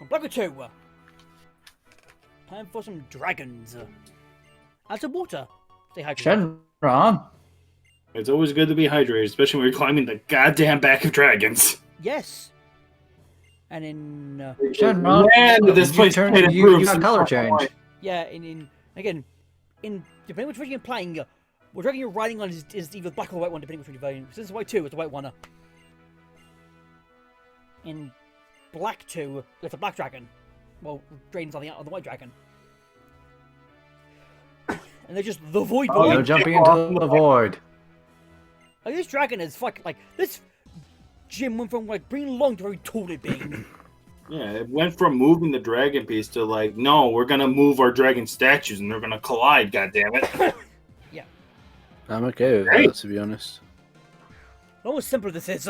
Black 2. Time for some dragons. And some water. Stay hydrated. Shenron. It's always good to be hydrated, especially when you're climbing the goddamn back of dragons. Yes. And in Shenron. Man, this place you got color change. yeah, again, depending which version you're playing, what dragon you're riding on is either black or white one, depending which one you're playing. Since it's white 2, it's a white one. In Black 2, it's a black dragon. Well, Draiden's on the white dragon. And they're just the void. Oh, you're jumping into the void. Like, this dragon is like this. Jim went from like being long to very tall to being. Yeah, it went from moving the dragon piece to like, no, we're gonna move our dragon statues and they're gonna collide. God damn it! Yeah, I'm okay with that, to be honest. Almost simpler this is.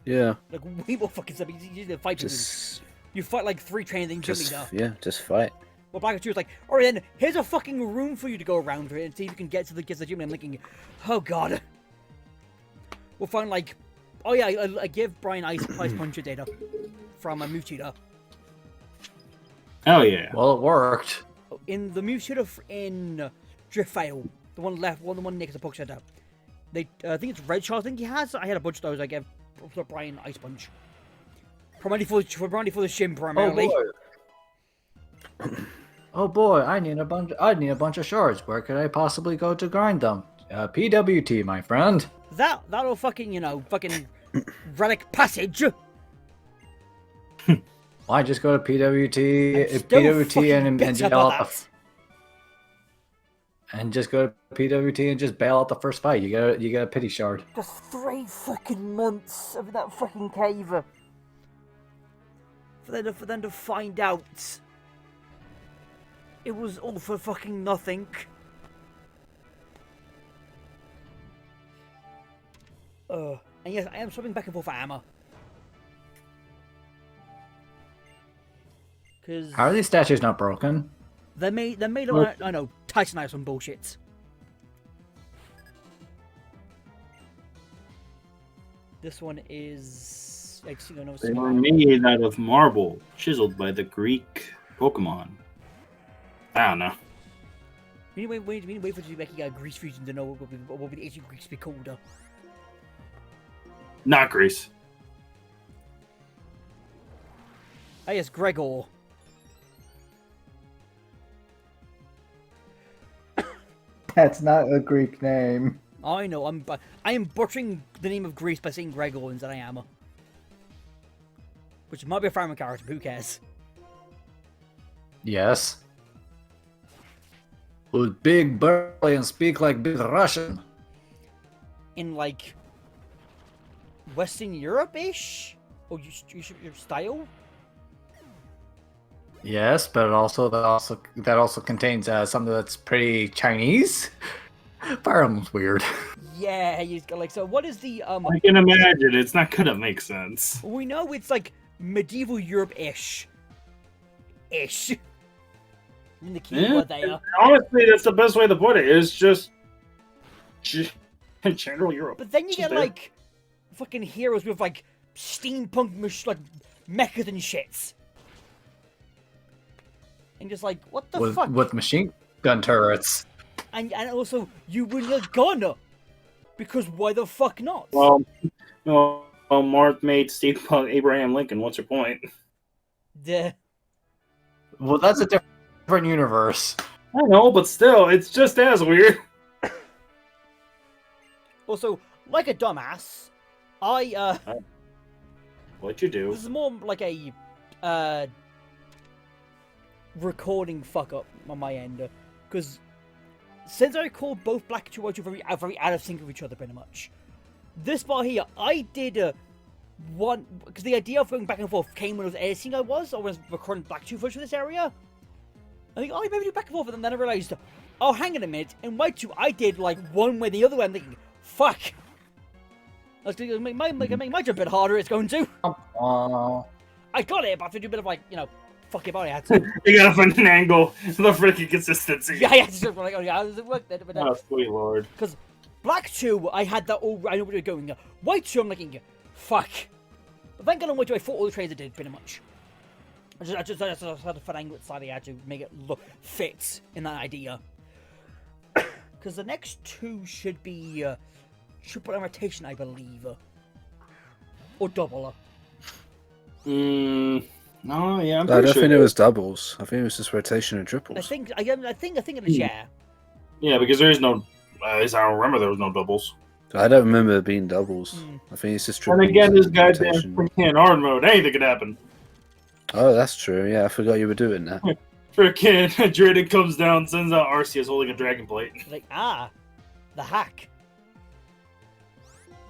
Yeah. Like way more fucking simple. You fight you fight like 3 trains and you just fight. Well, Black 2 is like, alright then, here's a fucking room for you to go around and see if you can get to the gym. And I'm thinking, oh god. We'll find like, oh yeah, I give Bryan ice puncher data from a move tutor. Oh yeah. Well, it worked. In the move tutor in Driftfail, the one left, the one Nick is a poke center. I think it's Red Shot. I think he has. I had a bunch of those. I gave Bryan ice punch. Primarily for the shin, primarily. Oh boy, I need a bunch of shards. Where could I possibly go to grind them? PWT, my friend. That'll fucking fucking relic passage. Why just go to PWT and bail out and just go to PWT and just bail out the first fight. You get a pity shard. Just 3 fucking months of that fucking cave. For them to find out it was all for fucking nothing. And yes, I am swapping back and forth for armor. Cause how are these statues not broken? They're made of, I know, Titanite some bullshit. This one is... They were made out of marble, chiseled by the Greek Pokemon. I don't know. We need to wait for you to make a Greece fusion to know what would the ancient Greeks be called. Not Greece. Ah yes, Gregor. That's not a Greek name. I know, I am butchering the name of Greece by saying Gregor instead I am. Which might be a farming character, but who cares? Yes. Who's big, burly, and speak like big Russian. In like Western Europe-ish? Or your style? Yes, but that also contains something that's pretty Chinese. Fire Emblem's weird. Yeah, he's got like, so what is the I can imagine it's not gonna make sense. We know it's like medieval Europe-ish. Ish. In the keyword there. Honestly, that's the best way to put it. It's just general Europe. But then you get like fucking heroes with like steampunk like mechas and shits. And just like, what the fuck? With machine gun turrets. And also, you win a gun. Because why the fuck not? Well, Marth made steampunk Abraham Lincoln. What's your point? Well, that's a different universe. I know, but still, it's just as weird. Also, like a dumbass, What'd you do? This is more like a recording fuck up on my end, because since I recall both Black 2 and White 2 very out of sync with each other pretty much. This part here, I did one, because the idea of going back and forth came when I was editing I was recording Black 2 footage for this area. I think, oh, maybe do back and forth, and then I realized, oh, hang on a minute, in White 2 I did like one way the other way, I'm thinking, fuck. I was going to make my jump a bit harder, it's going to. I got it, but I have to do a bit of like, fuck it, I had to. You gotta find an angle, the freaking consistency. Yeah, I had to like, oh yeah, how does it work then? Oh, sweet lord. Because Black 2, I had that all, I know where we're going. White 2, I'm like, fuck. But thank God on White 2, I fought all the trades I did, pretty much. I just had to finagle it slightly. I had to make it look fit in that idea. Because the next two should be triple rotation, I believe, or double. No, yeah, I'm I pretty don't sure. think it was doubles. I think it was just rotation and triples. I think it is, yeah. Yeah, because there is no. At least I don't remember there was no doubles. I don't remember it being doubles. I think it's just And triples. again, this goddamn rotation. freaking hard mode. Anything could happen. Oh, that's true. Yeah, I forgot you were doing that. Freaking Druidic comes down, sends out Arceus holding a dragon plate. Like, the hack.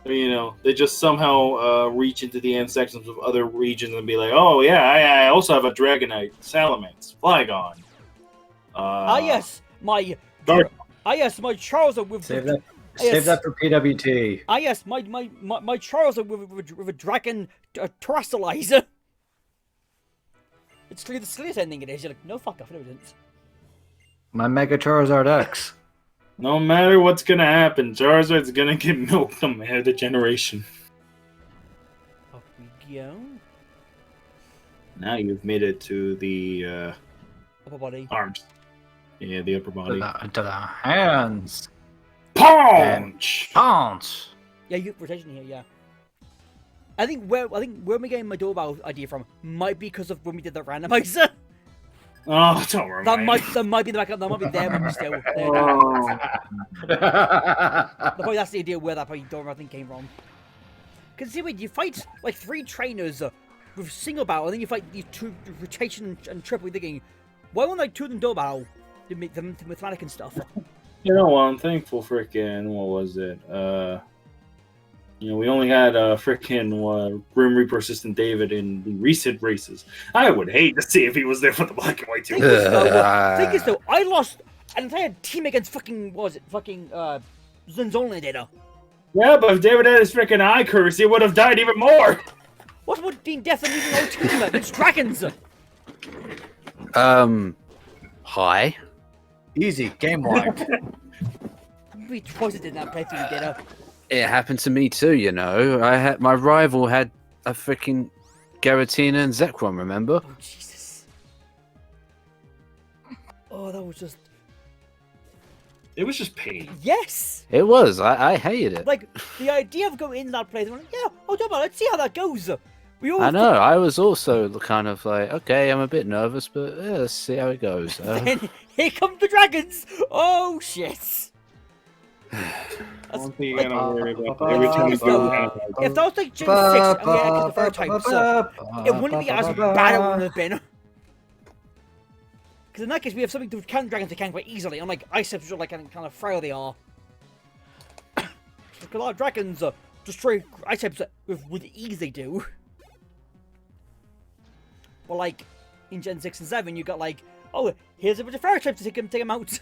You know, they just somehow reach into the ancestors of other regions and be like, "Oh yeah, I also have a Dragonite, Salamence, Flygon." Yes, my Dark. my Charizard with Save that. Yes. Save that for PWT. yes, my Charizard with a dragon terrestrializer. It's clear the Slither ending it is. You're like, no, fuck off, no, it isn't. My Mega Charizard X. No matter what's gonna happen, Charizard's gonna get milked no matter the generation. Up we go. Now you've made it to the Upper body. arms. Yeah, the upper body. To the hands. Punch! Pounce. Yeah, you rotation here, yeah. I think where we're getting my doorbell idea from might be because of when we did the randomizer. Oh, don't worry. That might be the backup. That might be there, but still. Oh. Probably that's the idea where that probably doorbell thing came from. Because see, wait, you fight like 3 trainers with single battle, and then you fight these 2 rotation and triple. Thinking, why won't like 2 of them doorbell to make them mathematic and stuff? You know what? I'm thankful. Freaking, what was it? You know, we only had freaking Grim Reaper Assistant David in the recent races. I would hate to see if he was there for the black and white team. Thing is though, I lost an entire team against fucking Zenzola data. Yeah, but if David had his freaking eye curse, he would have died even more. What would being death and leaving no team? It's dragons. Hi. Easy. Game wiped. We twice did that playthrough data. It happened to me too, you know. My rival had a freaking Garatina and Zekrom, remember? Oh Jesus. Oh, that was just It was just pain. yes. It was. I hated it. Like the idea of going in that place, I'm like, yeah, oh, come on, let's see how that goes. We all I know. I was also kind of like, okay, I'm a bit nervous, but yeah, let's see how it goes. Then here come the dragons. Oh shit. One thing you gotta worry about If every time you go If that was like Gen 6 and we had to get the fire types, it wouldn't be as bad as it would have been. Because in that case, we have something to counter dragons they can quite easily, unlike ice types, which are like kind of frail they are. Because a lot of dragons destroy ice types with ease they do. But like in Gen 6 and 7, you got like, oh, here's a bunch of fire types to take them out.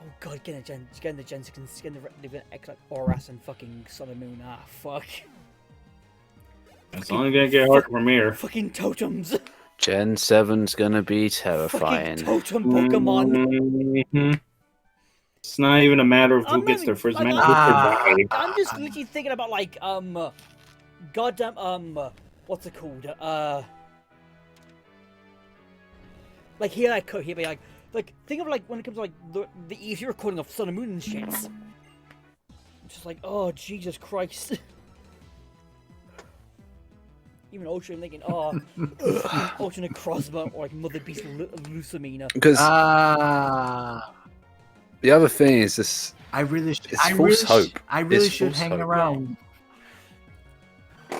Oh god, getting the Gen 6 and getting the X like Oras and fucking Sun and Moon. Ah, fuck. It's only gonna get hard from here. Fucking totems. Gen 7's gonna be terrifying. Fucking totem Pokemon. Mhm. It's not even a matter of who I'm gets not their even- first I'm man. not- Who I'm just literally thinking about like goddamn what's it called? Like here I could be like think of like when it comes to like the easy recording of Sun and Moon and shit. Just like, oh Jesus Christ. Even Ocean thinking, oh, Ocean and Crossbow or like Mother Beast Lucamina. Because Ah. the other thing is this. I really should. It's false hope. I really It's should false hang hope. around.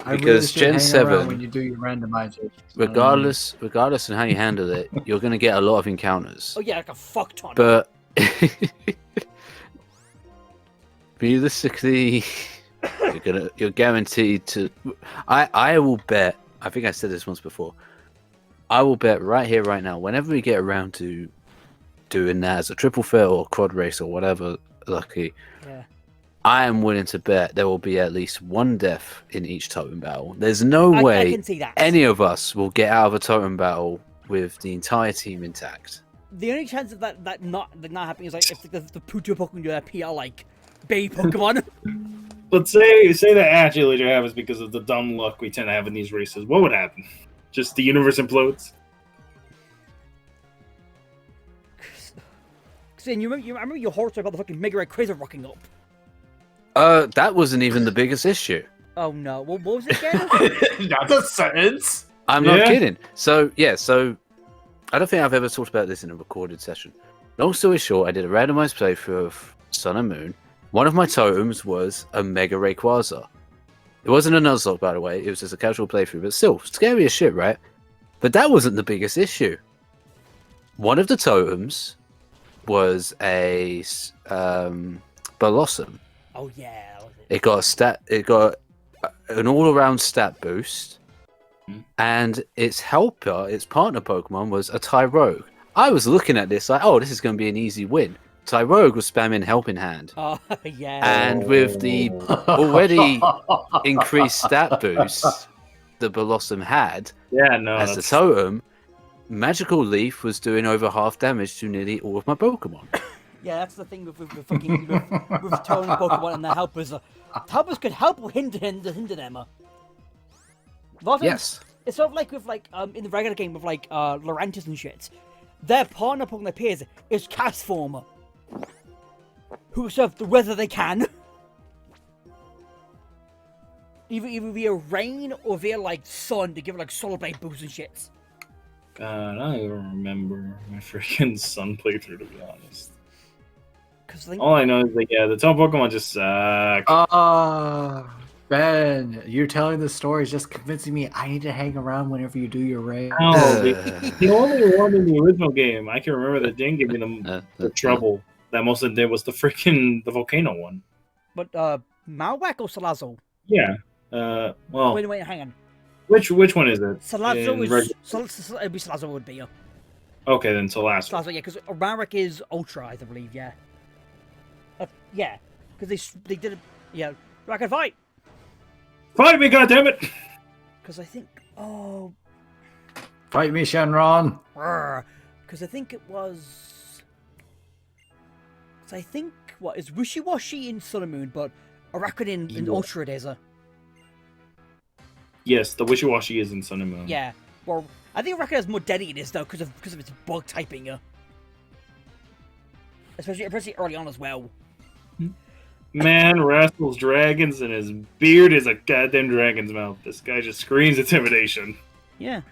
I Because really should Gen hang 7 around when you do your randomizers. Regardless of how you handle it, you're gonna get a lot of encounters. Oh yeah, like a fuck ton. But realistically, you're guaranteed to. I will bet. I think I said this once before. I will bet right here, right now. Whenever we get around to doing that as a triple threat or quad race or whatever, lucky, Yeah. I am willing to bet there will be at least one death in each totem battle. There's no I way can see that. any of us will get out of a totem battle with the entire team intact. The only chance of that not happening is like if the Puto Pokemon you appear like Bay Pokemon. But say that actually happens because of the dumb luck we tend to have in these races. What would happen? Just the universe implodes? Saying, I remember your horror story about the fucking Mega Ray Crazer rocking up. That wasn't even the biggest issue. Oh no, what was it again? Not a sentence. I'm not kidding. So I don't think I've ever talked about this in a recorded session. Long story short, I did a randomized playthrough of Sun and Moon. One of my totems was a Mega Rayquaza. It wasn't a Nuzlocke, by the way. It was just a casual playthrough, but still, scary as shit, right? But that wasn't the biggest issue. One of the totems was a Blossom. Oh yeah, that was it. It got an all-around stat boost, and its helper, its partner Pokemon, was a Tyrogue. I was looking at this like, oh, this is going to be an easy win. Tyrogue was spamming Helping Hand. Oh yeah. And with the already increased stat boost the Blossom had as the totem, Magical Leaf was doing over half damage to nearly all of my Pokemon. Yeah, that's the thing with fucking with towing Pokemon and the helpers. Helpers could help or hinder them. Yes. It's sort of like with in the regular game with Lurantis and shit. Their partner Pokemon that appears is Castform, who serve the weather they can. Either via rain or via sun to give it Solar Blade boosts and shit. God, I don't even remember my freaking Sun playthrough, to be honest. All I know is the top Pokemon just suck. Ben, you're telling the story is just convincing me I need to hang around whenever you do your raid. No, the only one in the original game I can remember that didn't give me the trouble that most of them did was the volcano one. But Malwack or Salazzle? Yeah. Well. Wait, hang on. Which one is it? Salazzle is Salazzle would be. Okay, then Salazzle. Salazzle, yeah, because Malwack is Ultra, I believe. Yeah. Yeah, because they did it. Yeah, I can fight. Fight me, goddammit! Because I think Fight me, Shenron. Because I think it was. So I think is Wishy-Washy in Sun and Moon, but Araquanid in Ultra it is. Yes, the Wishy-Washy is in Sun and Moon. Yeah, well, I think Araquanid has more deadly in this though because of its bug typing. Especially early on as well. Man wrestles dragons and his beard is a goddamn dragon's mouth. This guy just screams intimidation. Yeah.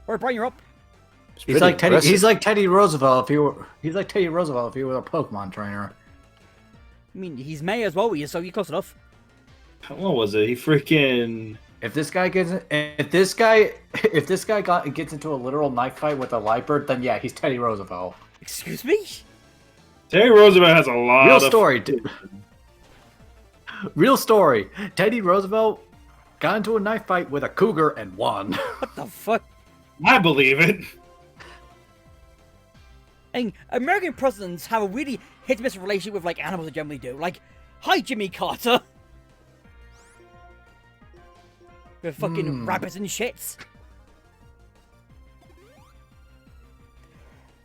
Alright, Bryan, you're up. He's like Teddy Roosevelt if he were a Pokemon trainer. I mean, he's May as well, so you're close enough. What was it? He freaking. If this guy gets into a literal knife fight with a Lightbird, then yeah, he's Teddy Roosevelt. Excuse me? Teddy Roosevelt has a lot Real of story, dude. Real story. Teddy Roosevelt got into a knife fight with a cougar and won. What the fuck? I believe it. And American presidents have a really hit-and-miss relationship with animals they generally do. Hi, Jimmy Carter. With fucking rabbits and shits.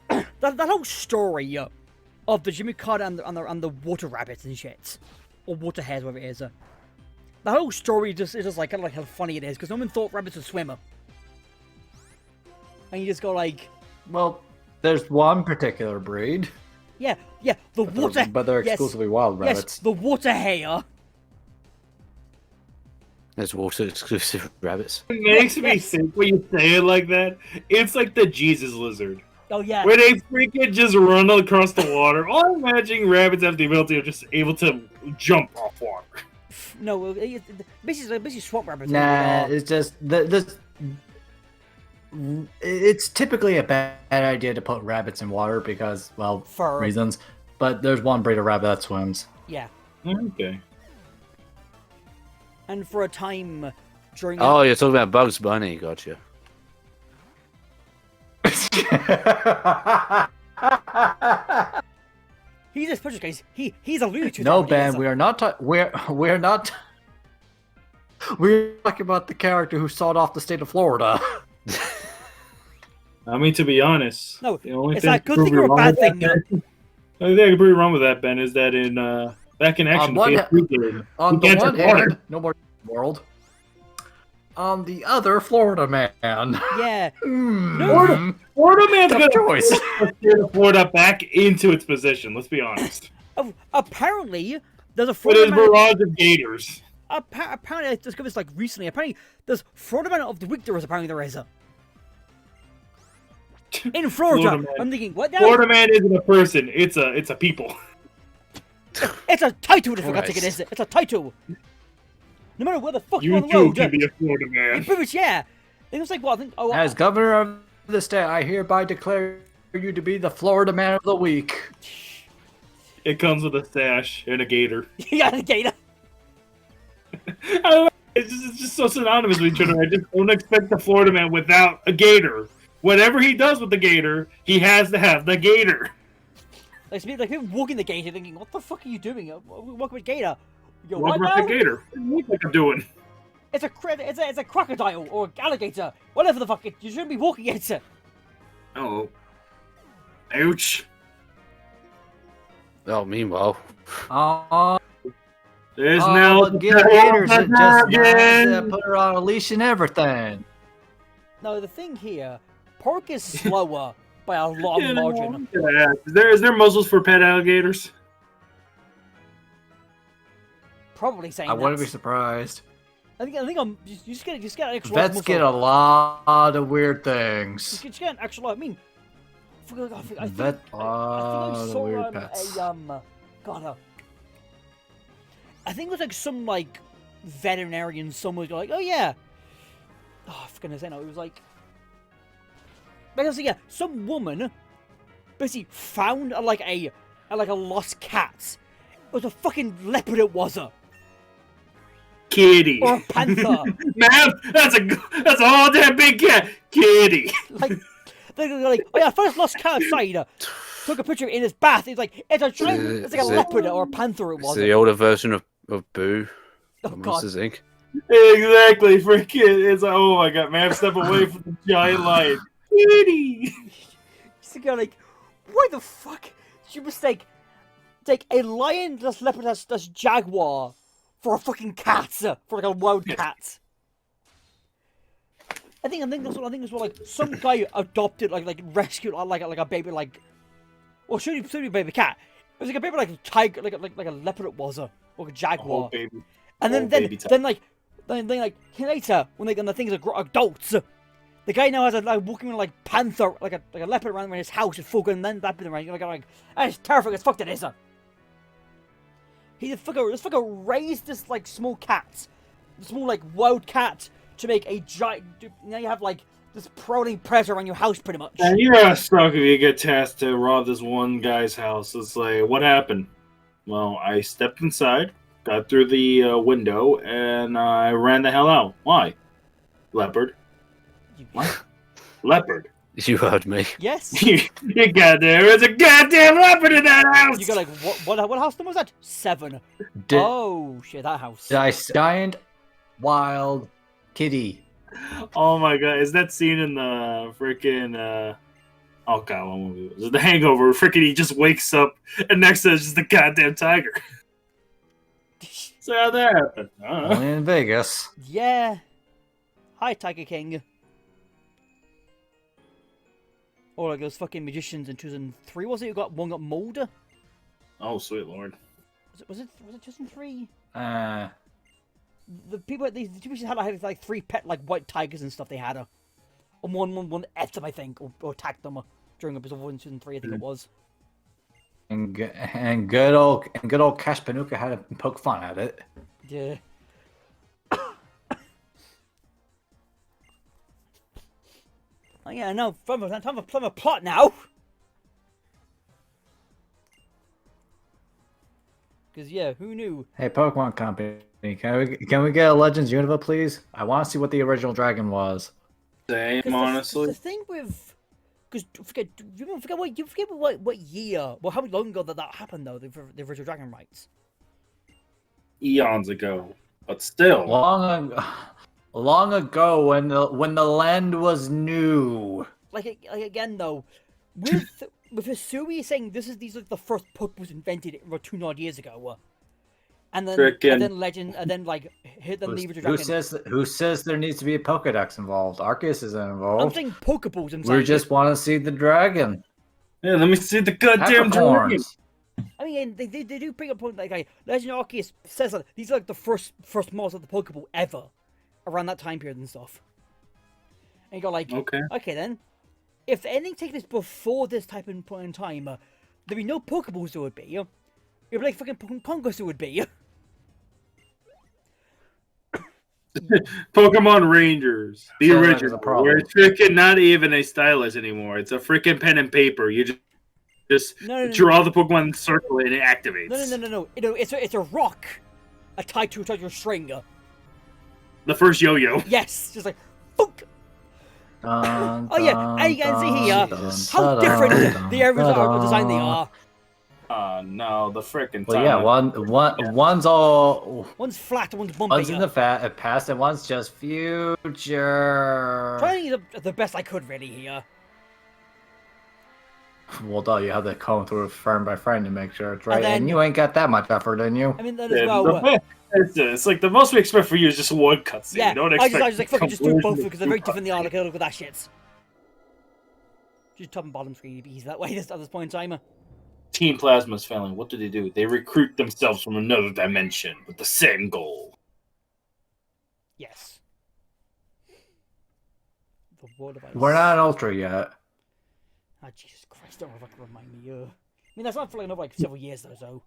that whole story of the Jimmy Carter and the water rabbits and shit, or water hares, whatever it is. The whole story is just kind of how funny it is because no one thought rabbits would swim. And you just go well, there's one particular breed. Yeah, the water. But they're exclusively wild rabbits. Yes, the water hare. There's water exclusive rabbits. It makes me sick when you say it like that. It's like the Jesus lizard. Oh yeah. Where they freaking just run across the water. All I'm imagining rabbits have the ability of just able to jump off water. No, basically swamp rabbits. Nah, it's just this. It's typically a bad idea to put rabbits in water because, well, Fur. reasons. But there's one breed of rabbit that swims. Yeah. Okay. And for a time during. Oh, you're talking about Bugs Bunny, gotcha. He's a special case. He's alluded to. No, that Ben, we are not. We're not. We're talking about the character who sawed off the state of Florida. I mean, to be honest, No, the only it's thing not a good thing or a bad thing. The only thing I can prove wrong with that, Ben, is that in Back in action. On the PS3 game. On You the can't one take water. hand, no more world. On the other, Florida man. Yeah. Hmm. Florida Man's Tough gonna choice. steer Florida back into its position. Let's be honest. Apparently, there's a With Florida his man. barrage of gators. Apparently, I discovered this like recently. Apparently, there's Florida man of the week. Apparently there is. In Florida, Florida man. I'm thinking, what now? Florida Man isn't a person. It's a people. It's a title, for God's sake, it Christ. is. It's a title. No matter where the fuck you're You on the too road, can be a Florida Man. pretty much, yeah. I think it was like, what, I think, oh, As governor of the state, I hereby declare you to be the Florida man of the week. It comes with a stash and a gator. yeah, the gator. I don't know. It's just so synonymous with each other. I just don't expect the Florida Man without a gator. Whatever he does with the gator, he has to have the gator. Like people walking the gator thinking, what the fuck are you doing? Walking with gator. Yo, What's what with now? the gator? What do you think I'm doing? It's a crocodile or alligator. Whatever the fuck, you shouldn't be walking it. Oh. Ouch. Oh, meanwhile, There's now but get gators that just put her on a leash and everything. Now, the thing here, pork is slower by a long margin. Yeah. Is there muzzles for pet alligators? Probably saying I that. wouldn't be surprised. I think I'm you just get an extra Vets large get a muscle. lot of weird things. Just get an extra large. I mean, I think Vet I lot saw of weird pets. God, I think it was like some like veterinarian somewhere like, oh yeah, oh for goodness sake, no, it was like, basically yeah, some woman basically found like a lost cat. It was a fucking leopard. It was Kitty. or a panther. Man, that's a whole damn big cat. Kitty. like they're like, oh yeah, first lost cat outside. Took a picture in his bath. It's like it's a giant, it's like a Is it- leopard or a panther. It it's was. the older version of Boo. Oh from god. Monsters Inc. Exactly, freaking. It's like, oh my god, man, step away from the giant lion. Kitty. Just go like, why the fuck did you mistake take a lion that's leopard that's jaguar for a fucking cat, for like a wild cat? I think that's what like some guy adopted like rescued like a baby like, well should be a baby cat. It was like a baby like a tiger like a leopard it was or a jaguar. Oh, baby. And then Oh, then baby tiger. then like later when the things are adults, the guy now has a like walking around like panther like a leopard around his house with full gun and then that bit around like that's terrifying as fuck that is. He just fucking raised this like small cat, small like wild cat to make a giant. Now you have like this prowling predator around your house pretty much. And you're a sucker if you get tasked to rob this one guy's house. It's like, what happened? Well, I stepped inside, got through the window, and I ran the hell out. Why? Leopard. What? Leopard. You heard me. Yes. You got there's a goddamn leopard in that house! You got like what house number was that? 7. Did, Oh shit, that house. did I giant wild kitty? Oh my god, is that scene in the freaking oh god, what movie was it? The Hangover, freaking he just wakes up and next to him is just the goddamn tiger. So how'd that happen? I don't know. Only in Vegas. Yeah. Hi, Tiger King. Or like those fucking magicians in 2003, was it? You got one got mauled. Oh sweet lord. Was it 2003? Uh, The people had 3 pet like white tigers and stuff. They had and one ate them, I think, or attacked them during episode 1 and 2003. I think it was. and good old Cash Panuka had to poke fun at it. Yeah. Oh yeah, no, time for a plot now. Because yeah, who knew? Hey, Pokemon Company, can we get a Legends Unova, please? I want to see what the original dragon was. Same, 'Cause honestly. the thing with, because forget what year, well, how long ago that happened though? The original Dragon rights. Eons ago. But still. Long ago, when the land was new. Like again though, with Hisui saying these are the first Pokemon's invented over 2 odd years ago. and then Frickin'. legend, and then like hit the lever to Who dragon. who says there needs to be a Pokedex involved? Arceus isn't I'm involved. saying Pokeballs. I'm We saying. just want to see the dragon. Yeah, let me see the goddamn dragon. Peppercorns. I mean, they do bring up point like Legend Arceus says that these are like the first models of the Pokeball ever, around that time period and stuff. And you go like, okay then, if anything takes place before this type of point in time, there'd be no Pokeballs there would be. It'd be like fucking Pokemon Congress there would be. Pokemon Rangers, the So that is a original, problem. where it's freaking not even a stylus anymore. It's a freaking pen and paper. You just draw the Pokemon in a circle and it activates. No. It's a rock, tied to a string. The first yo-yo. Yes, just like, fuck. Dun, Oh yeah, and you can see here how different the areas are designed they are. No, the freaking. Well, yeah, one's all One's flat, one's bumpy. one's in the past, and one's just future. Trying the best I could really here. Well, duh, you have to comb through it friend by friend to make sure it's right, and, then- you ain't got that much effort in you. I mean, that as well. It's like the most we expect for you is just one cutscene. Yeah, Don't I expect just like fucking just do both because they're very different. They are. Like, look at that shit. Just top and bottom screen easy that way. At this point in time. Team Plasma's failing. What do? They recruit themselves from another dimension with the same goal. Yes. The world of ice. We're not an ultra yet. Ah, Jesus Christ! Don't fucking remind me. I mean, that's not for like another like several years though. So.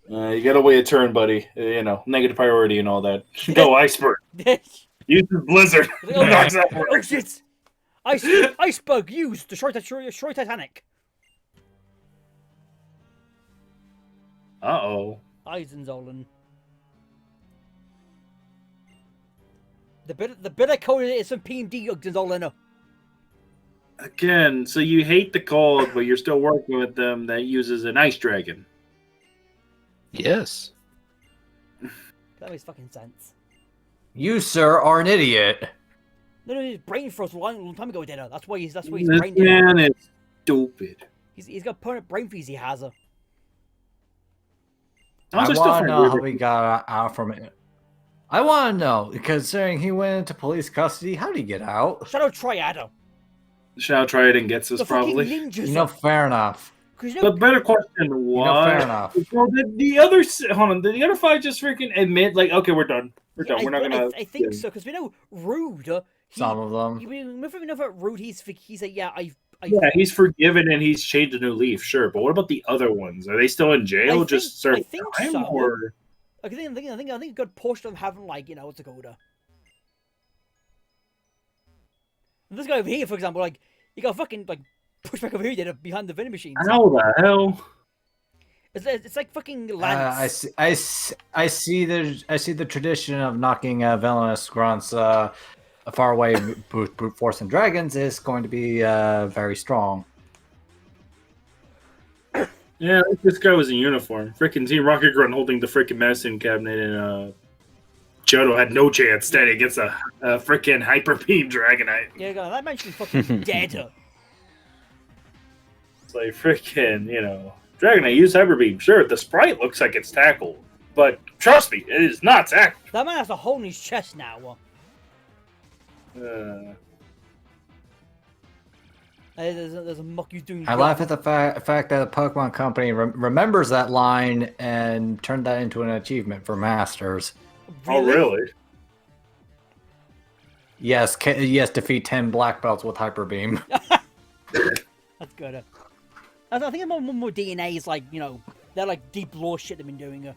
You gotta wait a turn, buddy. Negative priority and all that. Go Iceberg. Use the Blizzard. Oh shit! Iceberg used destroy Titanic. Uh-oh. Eisenzollern. The bit I coded is some PMD Eisenzollern. Again, so you hate the code, but you're still working with them that uses an ice dragon. Yes. That makes fucking sense. You, sir, are an idiot. No, his brain froze a long time ago, dinner. That's why he's This brain dead. man is stupid. He's got permanent brain freeze. He has. I want to know how he got out from it. I want to know, considering he went into police custody, how did he get out? Shadow Triad. Shall try it and gets us The fucking probably. ninjas. You know, fair enough. The better question was, fair enough. Well, did the other five just freaking admit, like, okay, we're done. We're done. We're not gonna. I think so because we know Rude. Some of them. We know about Rude. He's a Yeah, he's forgiven and he's changed a new leaf, sure. But what about the other ones? Are they still in jail? I Just serving think time, so. or I think a good portion of them having like what's it called? This guy over here, for example, like you got fucking like push back over here behind the vending machines. how the hell? It's like fucking Lance. I see the tradition of knocking villainous grunts far away brute force and dragons is going to be very strong. Yeah, this guy was in uniform. Freaking Team Rocket Grunt holding the freaking medicine cabinet, and Johto had no chance standing against a freaking Hyper Beam Dragonite. Yeah, that man's fucking dead. It's like freaking, Dragonite use Hyper Beam. Sure, the sprite looks like it's tackled, but trust me, it is not tackled. That man has a hole in his chest now. There's a muck you doing. I laugh at the fact that the Pokemon Company remembers that line and turned that into an achievement for Masters. Oh, really? Yes, defeat 10 black belts with Hyper Beam. That's good. I think more DNA is like they're like deep lore shit they've been doing.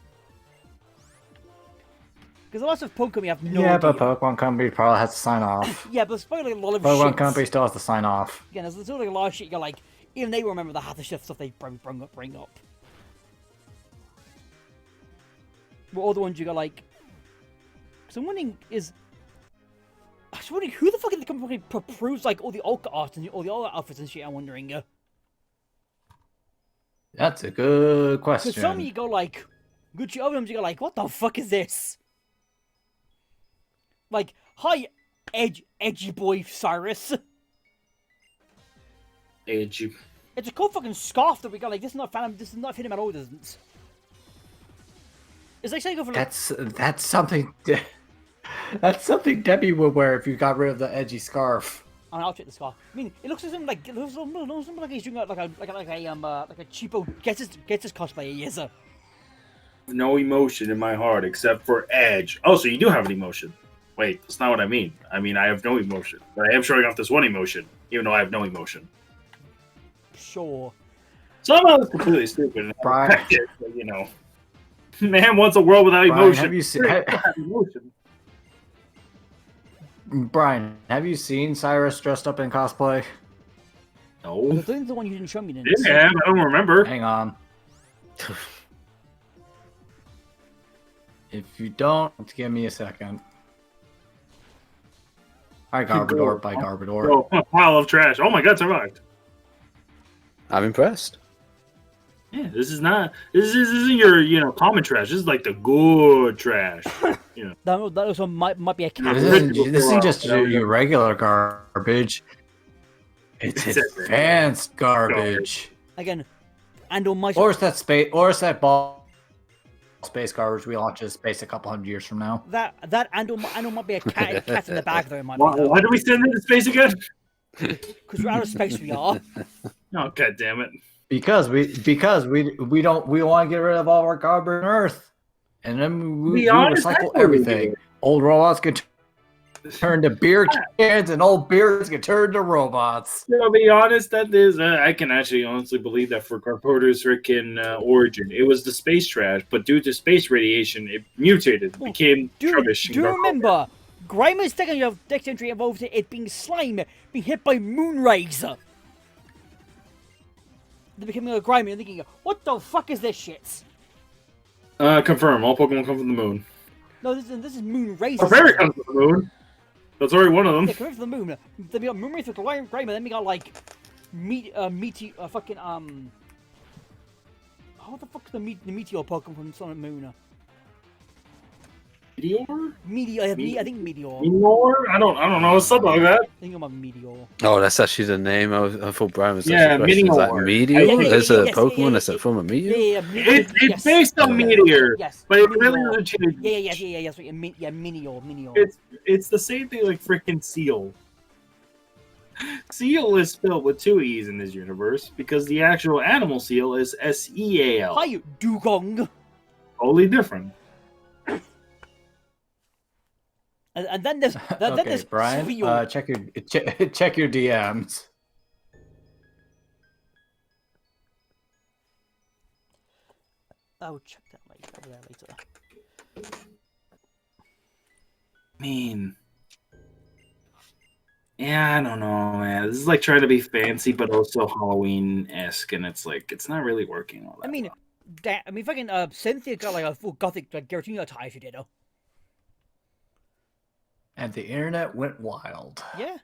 Because lots of Pokemon we have no idea. But Pokemon Company probably has to sign off. Yeah, but it's probably like a lot of Pokemon shit. Company still has to sign off. Yeah, there's like a lot of shit you're like, even they remember the half the stuff they bring up. But all the ones you got like... Because I'm wondering who the fuck in the company approves like all the Ultra art and all the other outfits and shit, I'm wondering. That's a good question. Because some of you go like, good shit, other ones you go like, what the fuck is this? Like, hi, edgy boy Cyrus. Edgy. It's a cool fucking scarf that we got. Like, this is not fit him at all, doesn't. It's like saying go for like, That's something. That's something Debbie would wear if you got rid of the edgy scarf. I'll take the scarf. I mean, it looks like something like he's doing like a cheapo gets his cosplay. Yes, sir. No emotion in my heart except for Edge. Oh, so you do have an emotion. Wait, that's not what I mean. I mean, I have no emotion. But I am showing off this one emotion, even though I have no emotion. Sure. Somehow it's completely stupid. Bryan. You know. Man wants a world without Bryan, emotion. have you seen? Emotion. Brian, have you seen Cyrus dressed up in cosplay? No. I think the one you didn't show me. Then. Yeah, I don't remember. Hang on. If you don't, give me a second. Hi, Garbador. Bye, Garbador. Oh, a pile of trash. Oh my god, survived. I'm impressed. Yeah, this isn't your common trash. This is like the good trash. You know. That also might be a cat. This isn't just your regular garbage. It's advanced garbage. Again, and on my Or it's that ball space garbage we launch into space a couple hundred years from now. that and might be a cat in the bag though. It might Why be do we send into space again? because we're out of space. We are. Oh god damn it! Because we want to get rid of all our garbage on Earth, and then we recycle everything. Old robots get turned to beer cans, and old beers get turned to robots. To be honest, that is I can actually honestly believe that for Carpoder's freaking origin, it was the space trash, but due to space radiation, it mutated, became rubbish. Do you remember? Grimer's next entry involved it being slime, being hit by moon rays. They're becoming a Grimer and thinking, what the fuck is this shit? Confirm. All Pokemon come from the moon. No, this is moon rays. Farfetch'd comes from the moon. That's already one of them. Yeah, coming from the moon. Then we got moon rays with Grimer, then we got like fucking how the fuck's the meteor Pokemon from Sun and Moon? Meteor? I think Meteor. Meteor? I don't know. Something like that. I think I'm a Meteor. Oh, that's actually the name. I thought Brian was Yeah, Meteor. Is that Meteor. Meteor? Yeah, There's a yes, Pokemon yeah, that's a form of Meteor? Yeah, It's based on Meteor. Yes. But it Meteor. really doesn't change. Yeah, Meteor. It's the same thing like freaking Seal. Seal is spelled with two E's in this universe because the actual animal seal is S-E-A-L. Hi, Dugong. Totally different. And then there's Okay, Brian, Spheal. check your DMs. I'll check that later. I mean, yeah, I don't know, man. This is like trying to be fancy, but also Halloween-esque, and it's like it's not really working all that. I mean, fucking Cynthia got like a full gothic like Giratina tie if you did, though. And the internet went wild. Yeah.